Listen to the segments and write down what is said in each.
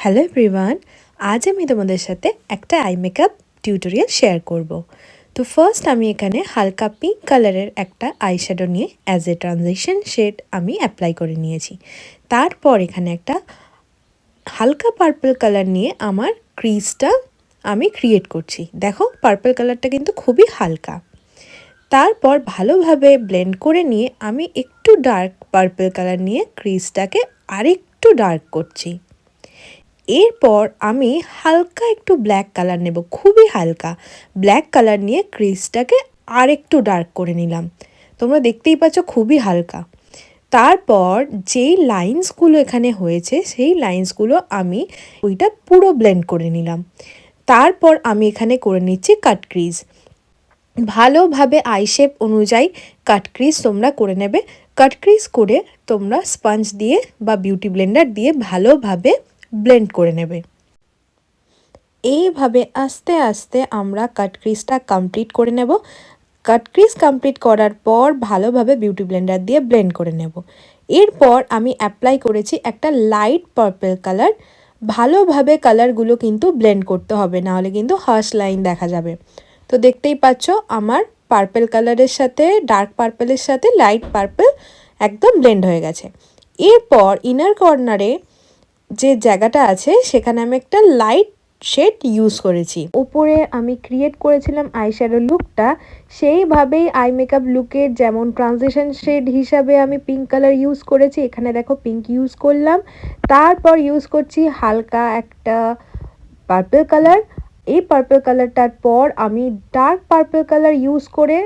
Hello everyone, আজ আমি তোমাদের সাথে একটা আই মেকআপ টিউটোরিয়াল শেয়ার করব। তো ফার্স্ট আমি এখানে হালকা পিঙ্ক কালারের একটা আইশ্যাডো নিয়ে অ্যাজ এ ট্রানজিশন শেড আমি অ্যাপ্লাই করে নিয়েছি। তারপর এখানে একটা হালকা পার্পল কালার নিয়ে আমার ক্রিজটা আমি ক্রিয়েট করছি। দেখো পার্পল কালারটা কিন্তু খুবই হালকা। তারপর ভালোভাবে ব্লেন্ড করে নিয়ে আমি একটু ডার্ক পার্পল কালার নিয়ে ক্রিজটাকে আরেকটু ডার্ক করছি। এরপর আমি হালকা একটু ব্ল্যাক কালার নেব, খুবই হালকা ব্ল্যাক কালার নিয়ে ক্রিজটাকে আরেকটু ডার্ক করে নিলাম। তোমরা দেখতেই পাচ্ছ খুবই হালকা। তারপর যেই লাইন্সগুলো এখানে হয়েছে সেই লাইন্সগুলো আমি ওইটা পুরো ব্লেন্ড করে নিলাম। তারপর আমি এখানে করে নিচ্ছি কাট ক্রিজ। ভালোভাবে আই শেপ অনুযায়ী কাট ক্রিজ তোমরা করে নেবে। কাট ক্রিজ করে তোমরা স্পঞ্জ দিয়ে বা বিউটি ব্লেন্ডার দিয়ে ভালোভাবে ব্লেন্ড করে নেবে। এইভাবে আস্তে আস্তে আমরা কাট ক্রিজটা কমপ্লিট করে নেব। কাট ক্রিজ কমপ্লিট করার পর ভালোভাবে বিউটি ব্লেন্ডার দিয়ে ব্লেন্ড করে নেব। এরপর আমি অ্যাপ্লাই করেছি একটা লাইট পার্পল কালার। ভালোভাবে কালারগুলো কিন্তু ব্লেন্ড করতে হবে, নাহলে কিন্তু হার্শ লাইন দেখা যাবে। তো দেখতেই পাচ্ছ আমার পার্পল কালারের সাথে ডার্ক পার্পলের সাথে লাইট পার্পল একদম ব্লেন্ড হয়ে গেছে। এরপর ইনার কর্নারে যে জায়গাটা আছে সেখানে আমি একটা লাইট শেড ইউজ করেছি। উপরে আমি ক্রিয়েট করেছিলাম আইশ্যাডো লুকটা, সেইভাবেই আই মেকআপ লুকের যেমন ট্রানজিশন শেড হিসাবে আমি পিঙ্ক কালার ইউজ করেছি। এখানে দেখো পিঙ্ক ইউজ করলাম। তারপর ইউজ করছি হালকা একটা পার্পল কালার। এই পার্পল কালারটার পর আমি ডার্ক পার্পল কালার ইউজ করে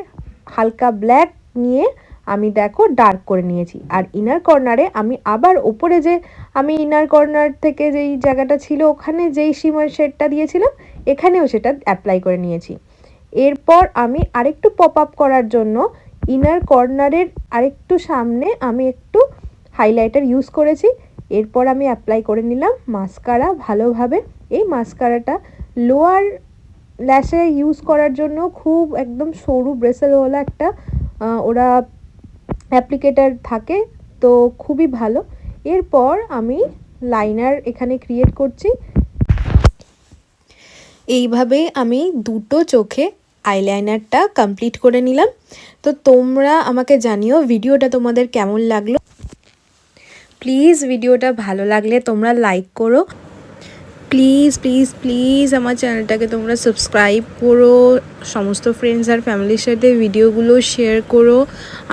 হালকা ব্ল্যাক নিয়ে আমি দেখো ডার্ক করে নিয়েছি। আর ইনার কর্নারে আমি আবার ওপরে যে আমি ইনার কর্নার থেকে যেই জায়গাটা ছিল ওখানে যেই শিমার শেডটা দিয়েছিলাম এখানেও সেটা অ্যাপ্লাই করে নিয়েছি। এরপর আমি আরেকটু পপ আপ করার জন্য ইনার কর্নারের আরেকটু সামনে আমি একটু হাইলাইটার ইউজ করেছি। এরপর আমি অ্যাপ্লাই করে নিলাম মাস্কারা ভালোভাবে। এই মাস্কারাটা লোয়ার ল্যাশে ইউজ করার জন্য খুব একদম সরু ব্রেসেলওয়ালা একটা ওরা অ্যাপ্লিকেটার থাকে, তো খুবই ভালো। এরপর আমি লাইনার এখানে ক্রিয়েট করছি। এইভাবে আমি দুটো চোখে আইলাইনারটা কমপ্লিট করে নিলাম। তো তোমরা আমাকে জানিও ভিডিওটা তোমাদের কেমন লাগলো। প্লিজ ভিডিওটা ভালো লাগলে তোমরা লাইক করো। প্লিজ প্লিজ প্লিজ আমার চ্যানেলটাকে তোমরা সাবস্ক্রাইব করো, সমস্ত ফ্রেন্ডস আর ফ্যামিলির সাথে ভিডিওগুলো শেয়ার করো।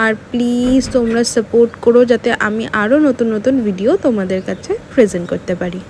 আর প্লিজ তোমরা সাপোর্ট করো যাতে আমি আরও নতুন নতুন ভিডিও তোমাদের কাছে প্রেজেন্ট করতে পারি।